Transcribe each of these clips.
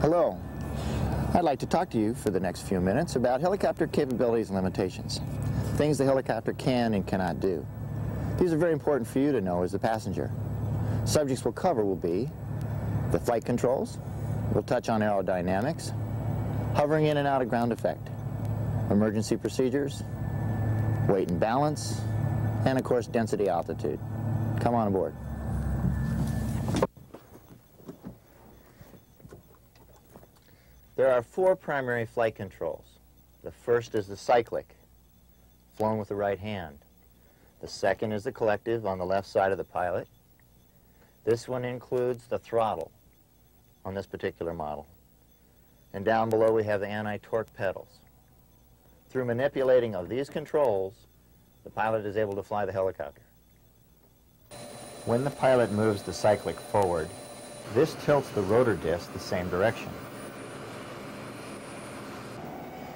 Hello. I'd like to talk to you for the next few minutes about helicopter capabilities and limitations, things the helicopter can and cannot do. These are very important for you to know as the passenger. Subjects we'll cover will be the flight controls, we'll touch on aerodynamics, hovering in and out of ground effect, emergency procedures, weight and balance, and of course density altitude. Come on aboard. There are four primary flight controls. The first is the cyclic, flown with the right hand. The second is the collective on the left side of the pilot. This one includes the throttle on this particular model. And down below we have the anti-torque pedals. Through manipulating of these controls, the pilot is able to fly the helicopter. When the pilot moves the cyclic forward, this tilts the rotor disc the same direction.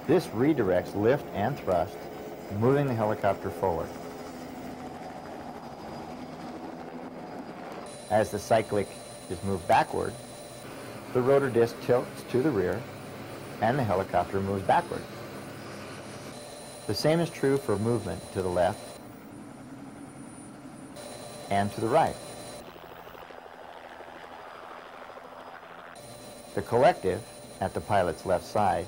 This redirects lift and thrust, moving the helicopter forward. As the cyclic is moved backward, the rotor disc tilts to the rear and the helicopter moves backward. The same is true for movement to the left and to the right. The collective, at the pilot's left side,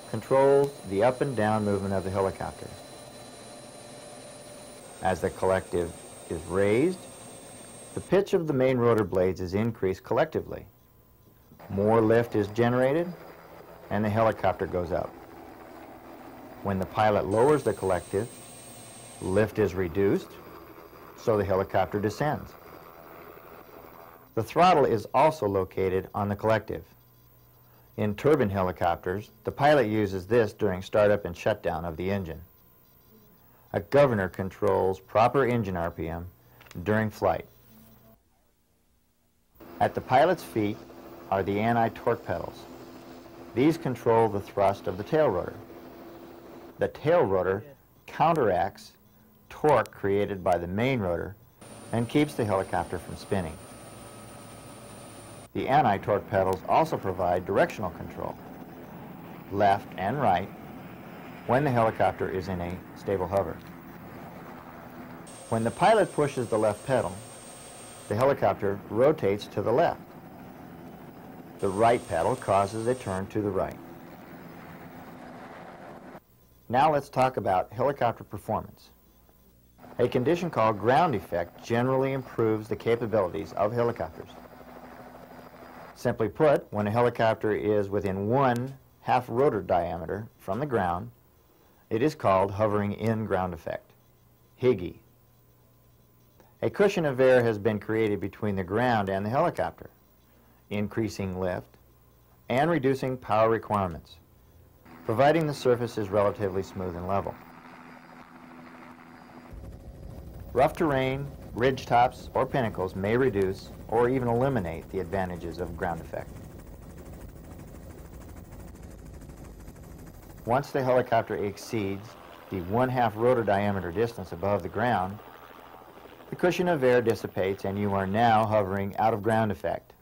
controls the up and down movement of the helicopter. As the collective is raised, the pitch of the main rotor blades is increased collectively. More lift is generated, and the helicopter goes up. When the pilot lowers the collective, lift is reduced, so the helicopter descends. The throttle is also located on the collective. In turbine helicopters, the pilot uses this during startup and shutdown of the engine. A governor controls proper engine RPM during flight. At the pilot's feet are the anti-torque pedals. These control the thrust of the tail rotor. The tail rotor counteracts torque created by the main rotor and keeps the helicopter from spinning. The anti-torque pedals also provide directional control, left and right, when the helicopter is in a stable hover. When the pilot pushes the left pedal, the helicopter rotates to the left. The right pedal causes a turn to the right. Now let's talk about helicopter performance. A condition called ground effect generally improves the capabilities of helicopters. Simply put, when a helicopter is within 1/2 rotor diameter from the ground, it is called hovering in ground effect, HIGGE. A cushion of air has been created between the ground and the helicopter, increasing lift and reducing power requirements, providing the surface is relatively smooth and level. Rough terrain, ridge tops, or pinnacles may reduce or even eliminate the advantages of ground effect. Once the helicopter exceeds the 1/2 rotor diameter distance above the ground, the cushion of air dissipates and you are now hovering out of ground effect,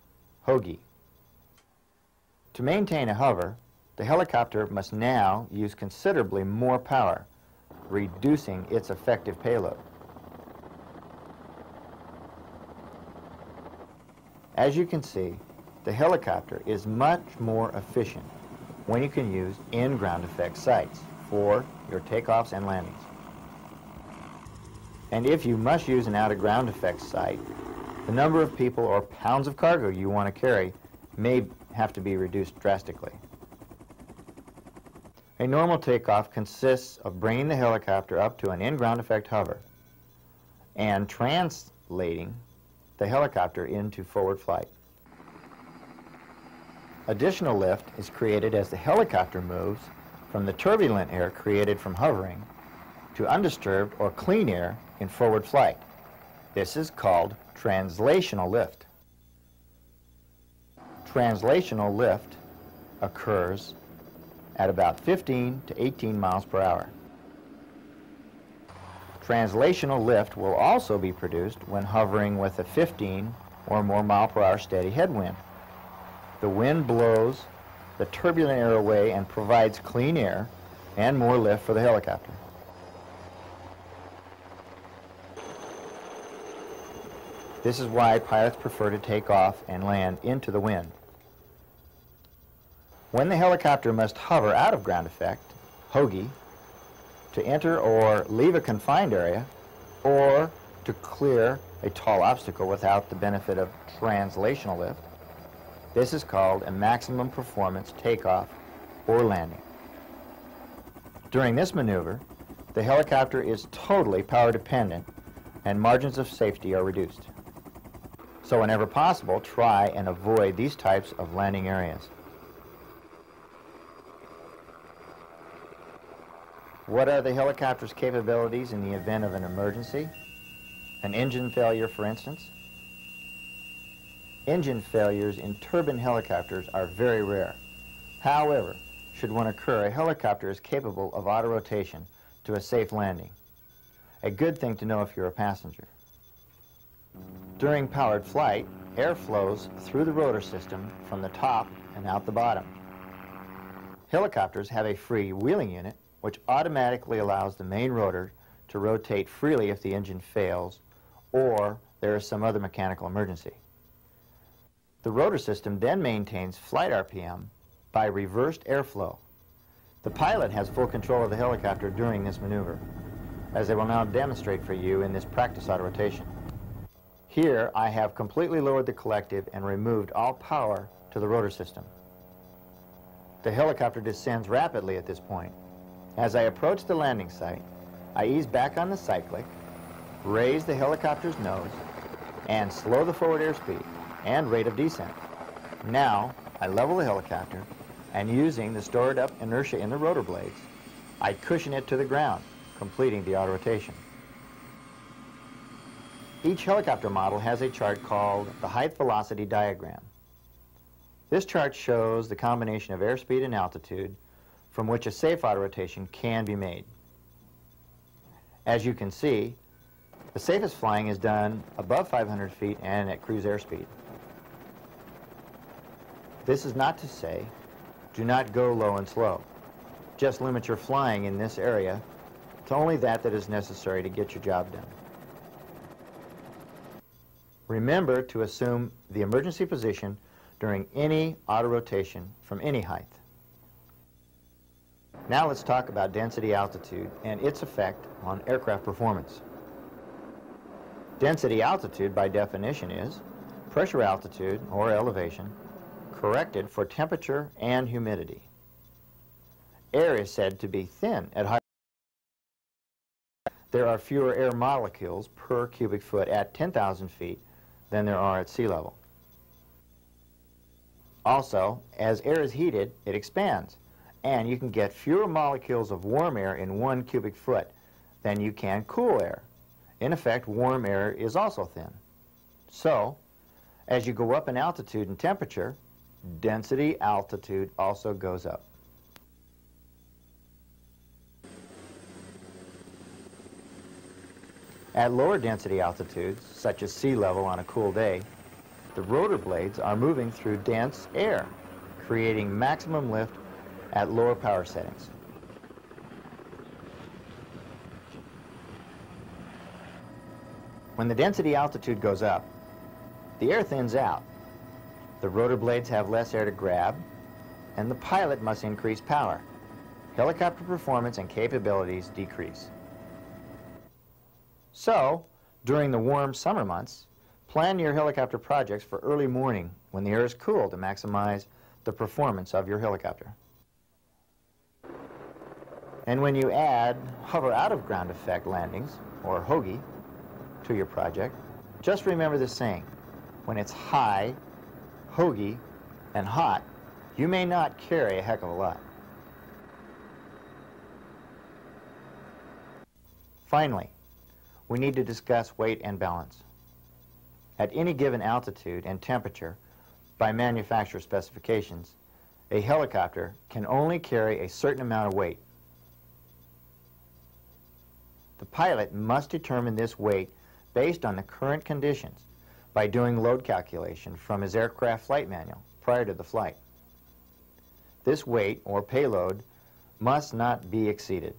HOGE. To maintain a hover, the helicopter must now use considerably more power, reducing its effective payload. As you can see, the helicopter is much more efficient when you can use in-ground effect sites for your takeoffs and landings. And if you must use an out-of-ground effect site, the number of people or pounds of cargo you want to carry may have to be reduced drastically. A normal takeoff consists of bringing the helicopter up to an in-ground effect hover and translating the helicopter into forward flight. Additional lift is created as the helicopter moves from the turbulent air created from hovering to undisturbed or clean air in forward flight. This is called translational lift. Translational lift occurs at about 15 to 18 miles per hour. Translational lift will also be produced when hovering with a 15 or more mile per hour steady headwind. The wind blows the turbulent air away and provides clean air and more lift for the helicopter. This is why pilots prefer to take off and land into the wind. When the helicopter must hover out of ground effect, HOGE, to enter or leave a confined area, or to clear a tall obstacle without the benefit of translational lift, this is called a maximum performance takeoff or landing. During this maneuver, the helicopter is totally power dependent and margins of safety are reduced. So whenever possible, try and avoid these types of landing areas. What are the helicopter's capabilities in the event of an emergency? An engine failure, for instance? Engine failures in turbine helicopters are very rare. However, should one occur, a helicopter is capable of auto-rotation to a safe landing. A good thing to know if you're a passenger. During powered flight, air flows through the rotor system from the top and out the bottom. Helicopters have a free wheeling unit which automatically allows the main rotor to rotate freely if the engine fails or there is some other mechanical emergency. The rotor system then maintains flight RPM by reversed airflow. The pilot has full control of the helicopter during this maneuver, as I will now demonstrate for you in this practice auto-rotation. Here I have completely lowered the collective and removed all power to the rotor system. The helicopter descends rapidly at this point. As I approach the landing site, I ease back on the cyclic, raise the helicopter's nose, and slow the forward airspeed and rate of descent. Now, I level the helicopter, and using the stored up inertia in the rotor blades, I cushion it to the ground, completing the auto-rotation. Each helicopter model has a chart called the height velocity diagram. This chart shows the combination of airspeed and altitude from which a safe auto-rotation can be made. As you can see, the safest flying is done above 500 feet and at cruise airspeed. This is not to say, do not go low and slow. Just limit your flying in this area to only that is necessary to get your job done. Remember to assume the emergency position during any auto-rotation from any height. Now let's talk about density altitude and its effect on aircraft performance. Density altitude, by definition, is pressure altitude, or elevation, corrected for temperature and humidity. Air is said to be thin at high. There are fewer air molecules per cubic foot at 10,000 feet than there are at sea level. Also, as air is heated, it expands, and you can get fewer molecules of warm air in 1 cubic foot than you can cool air. In effect, warm air is also thin. So, as you go up in altitude and temperature, density altitude also goes up. At lower density altitudes, such as sea level on a cool day, the rotor blades are moving through dense air, creating maximum lift at lower power settings. When the density altitude goes up, the air thins out. The rotor blades have less air to grab, and the pilot must increase power. Helicopter performance and capabilities decrease. So, during the warm summer months, plan your helicopter projects for early morning when the air is cool to maximize the performance of your helicopter. And when you add hover out of ground effect landings, or HOGE, to your project, just remember this saying: when it's high, HOGE, and hot, you may not carry a heck of a lot. Finally, we need to discuss weight and balance. At any given altitude and temperature, by manufacturer specifications, a helicopter can only carry a certain amount of weight. The pilot must determine this weight based on the current conditions by doing load calculation from his aircraft flight manual, prior to the flight. This weight, or payload, must not be exceeded.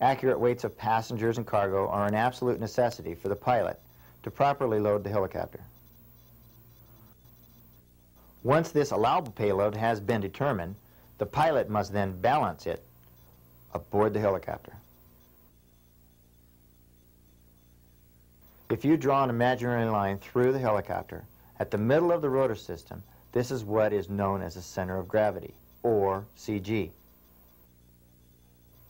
Accurate weights of passengers and cargo are an absolute necessity for the pilot to properly load the helicopter. Once this allowable payload has been determined, the pilot must then balance it aboard the helicopter. If you draw an imaginary line through the helicopter, at the middle of the rotor system, this is what is known as the center of gravity, or CG.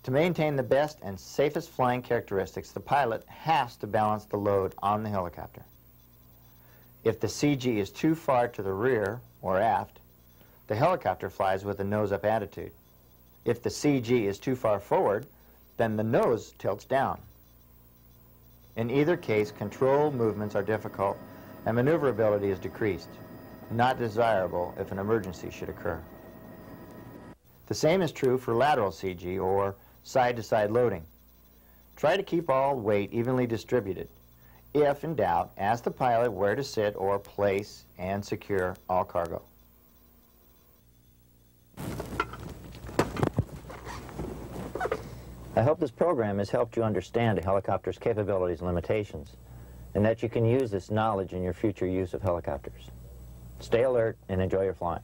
To maintain the best and safest flying characteristics, the pilot has to balance the load on the helicopter. If the CG is too far to the rear or aft, the helicopter flies with a nose-up attitude. If the CG is too far forward, then the nose tilts down. In either case, control movements are difficult and maneuverability is decreased, not desirable if an emergency should occur. The same is true for lateral CG, or side-to-side loading. Try to keep all weight evenly distributed. If in doubt, ask the pilot where to sit or place and secure all cargo. I hope this program has helped you understand a helicopter's capabilities and limitations, and that you can use this knowledge in your future use of helicopters. Stay alert and enjoy your flying.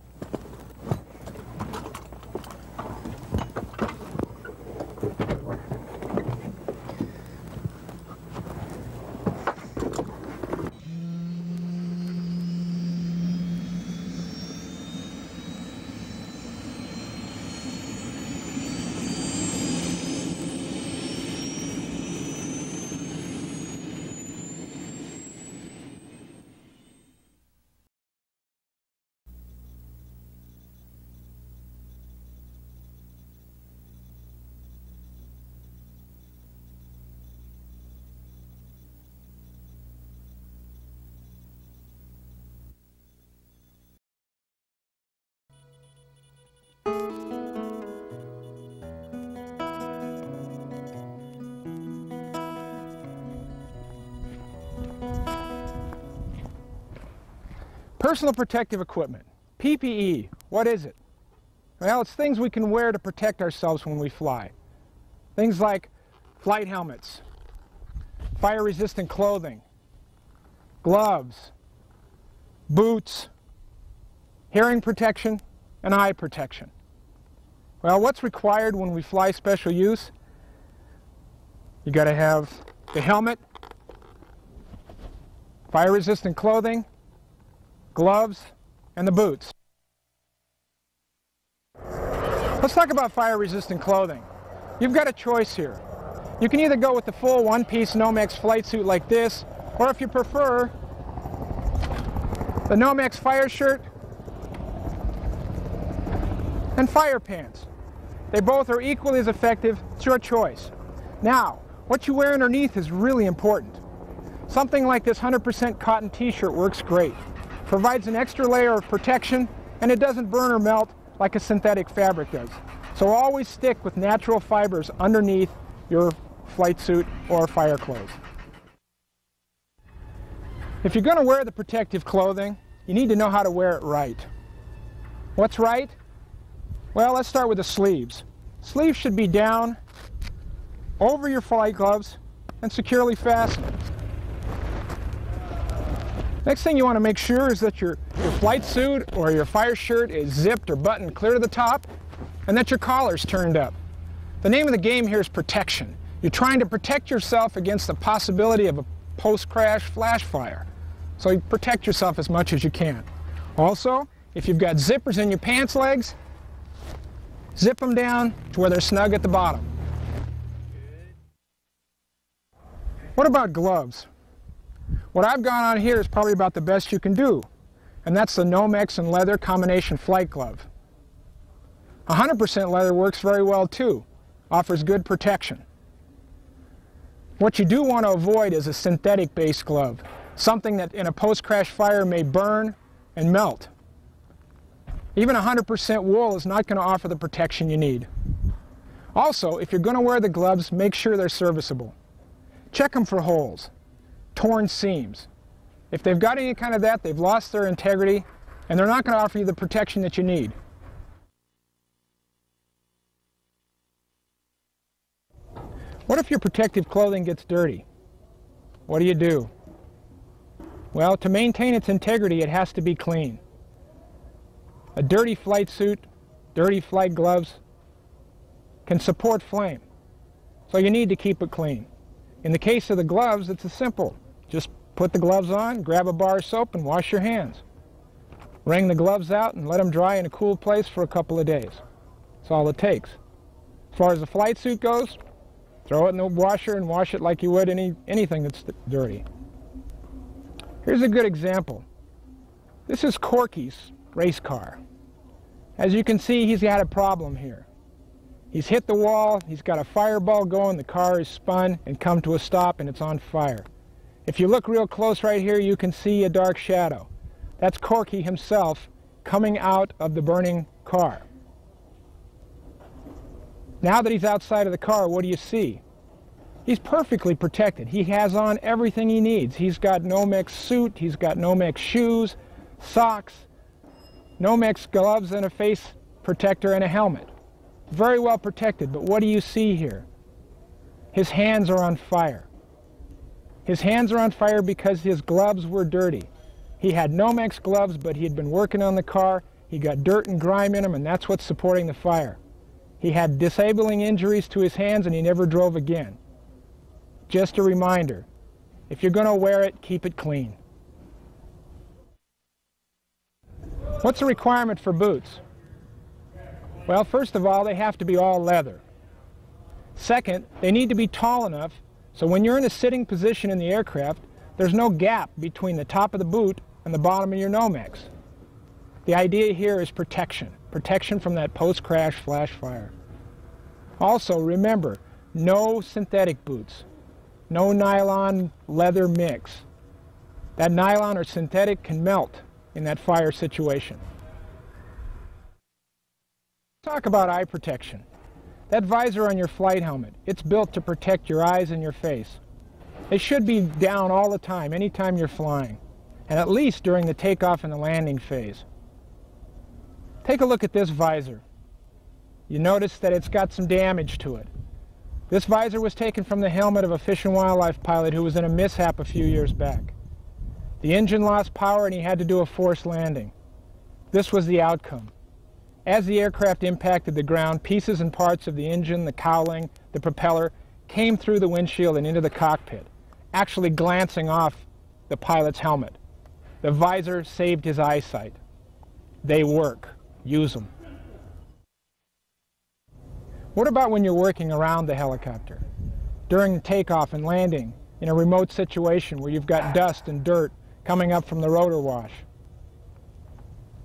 Personal protective equipment, PPE, what is it? Well, it's things we can wear to protect ourselves when we fly. Things like flight helmets, fire-resistant clothing, gloves, boots, hearing protection, and eye protection. Well, what's required when we fly special use? You got to have the helmet, fire-resistant clothing, gloves, and the boots. Let's talk about fire-resistant clothing. You've got a choice here. You can either go with the full one-piece Nomex flight suit like this, or if you prefer, the Nomex fire shirt and fire pants. They both are equally as effective. It's your choice. Now, what you wear underneath is really important. Something like this 100% cotton t-shirt works great. Provides an extra layer of protection, and it doesn't burn or melt like a synthetic fabric does. So always stick with natural fibers underneath your flight suit or fire clothes. If you're going to wear the protective clothing, you need to know how to wear it right. What's right? Well, let's start with the sleeves. Sleeves should be down over your flight gloves and securely fastened. Next thing you want to make sure is that your flight suit or your fire shirt is zipped or buttoned clear to the top, and that your collar's turned up. The name of the game here is protection. You're trying to protect yourself against the possibility of a post-crash flash fire. So you protect yourself as much as you can. Also, if you've got zippers in your pants legs, zip them down to where they're snug at the bottom. What about gloves? What I've got on here is probably about the best you can do, and that's the Nomex and leather combination flight glove. 100% leather works very well too, offers good protection. What you do want to avoid is a synthetic-based glove, something that in a post-crash fire may burn and melt. Even 100% wool is not going to offer the protection you need. Also, if you're going to wear the gloves, make sure they're serviceable. Check them for holes, torn seams. If they've got any kind of that, they've lost their integrity and they're not going to offer you the protection that you need. What if your protective clothing gets dirty? What do you do? Well, to maintain its integrity, it has to be clean. A dirty flight suit, dirty flight gloves can support flame, so you need to keep it clean. In the case of the gloves, it's as simple. Just put the gloves on, grab a bar of soap, and wash your hands. Wring the gloves out and let them dry in a cool place for a couple of days. That's all it takes. As far as the flight suit goes, throw it in the washer and wash it like you would anything that's dirty. Here's a good example. This is Corky's race car. As you can see, he's got a problem here. He's hit the wall, he's got a fireball going, the car is spun and come to a stop and it's on fire. If you look real close right here, you can see a dark shadow. That's Corky himself coming out of the burning car. Now that he's outside of the car, what do you see? He's perfectly protected. He has on everything he needs. He's got Nomex suit, he's got Nomex shoes, socks, Nomex gloves and a face protector and a helmet. Very well protected, but what do you see here? His hands are on fire. His hands are on fire because his gloves were dirty. He had Nomex gloves, but he had been working on the car. He got dirt and grime in them, and that's what's supporting the fire. He had disabling injuries to his hands, and he never drove again. Just a reminder, if you're going to wear it, keep it clean. What's the requirement for boots? Well, first of all, they have to be all leather. Second, they need to be tall enough so when you're in a sitting position in the aircraft, there's no gap between the top of the boot and the bottom of your Nomex. The idea here is protection. Protection from that post-crash flash fire. Also, remember, no synthetic boots. No nylon leather mix. That nylon or synthetic can melt in that fire situation. Talk about eye protection. That visor on your flight helmet, it's built to protect your eyes and your face. It should be down all the time, anytime you're flying, and at least during the takeoff and the landing phase. Take a look at this visor. You notice that it's got some damage to it. This visor was taken from the helmet of a Fish and Wildlife pilot who was in a mishap a few years back. The engine lost power and he had to do a forced landing. This was the outcome. As the aircraft impacted the ground, pieces and parts of the engine, the cowling, the propeller came through the windshield and into the cockpit, actually glancing off the pilot's helmet. The visor saved his eyesight. They work. Use them. What about when you're working around the helicopter? During takeoff and landing, in a remote situation where you've got dust and dirt coming up from the rotor wash.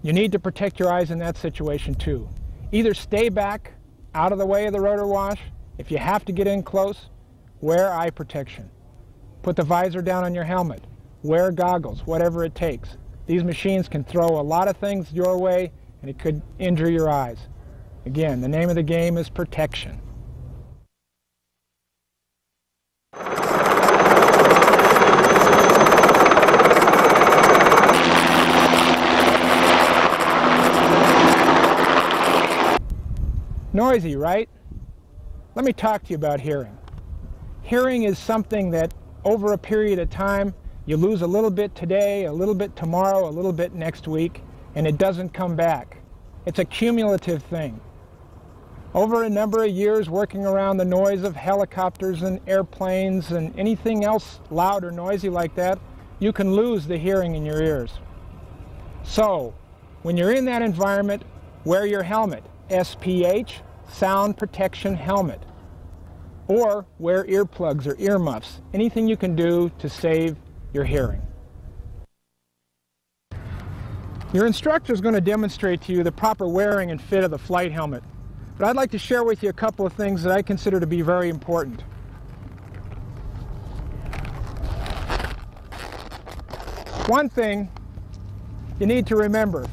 You need to protect your eyes in that situation too. Either stay back, out of the way of the rotor wash. If you have to get in close, wear eye protection. Put the visor down on your helmet. Wear goggles, whatever it takes. These machines can throw a lot of things your way, and it could injure your eyes. Again, the name of the game is protection. Noisy, right? Let me talk to you about hearing. Hearing is something that over a period of time, you lose a little bit today, a little bit tomorrow, a little bit next week, and it doesn't come back. It's a cumulative thing. Over a number of years working around the noise of helicopters and airplanes and anything else loud or noisy like that, you can lose the hearing in your ears. So, when you're in that environment, wear your helmet, SPH, Sound Protection Helmet. Or wear earplugs or earmuffs, anything you can do to save your hearing. Your instructor is going to demonstrate to you the proper wearing and fit of the flight helmet. But I'd like to share with you a couple of things that I consider to be very important. One thing you need to remember,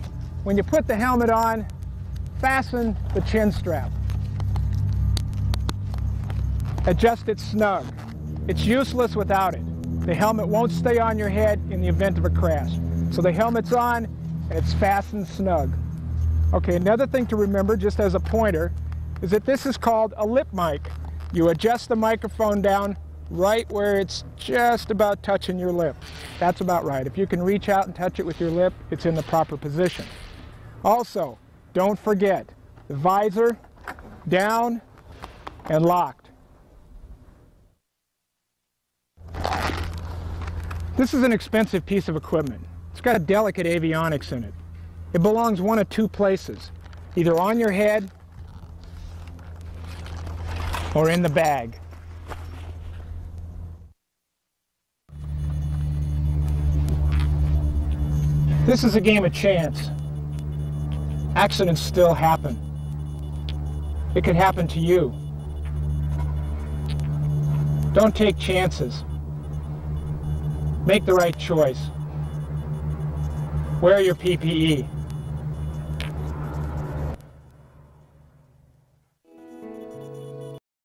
when you put the helmet on, fasten the chin strap. Adjust it snug. It's useless without it. The helmet won't stay on your head in the event of a crash. So the helmet's on, and it's fastened snug. Okay, another thing to remember, just as a pointer, is that this is called a lip mic. You adjust the microphone down right where it's just about touching your lip. That's about right. If you can reach out and touch it with your lip, it's in the proper position. Also, don't forget the visor down and locked. This is an expensive piece of equipment. It's got delicate avionics in it. It belongs one of two places, either on your head or in the bag. This is a game of chance. Accidents still happen. It could happen to you. Don't take chances. Make the right choice. Wear your PPE.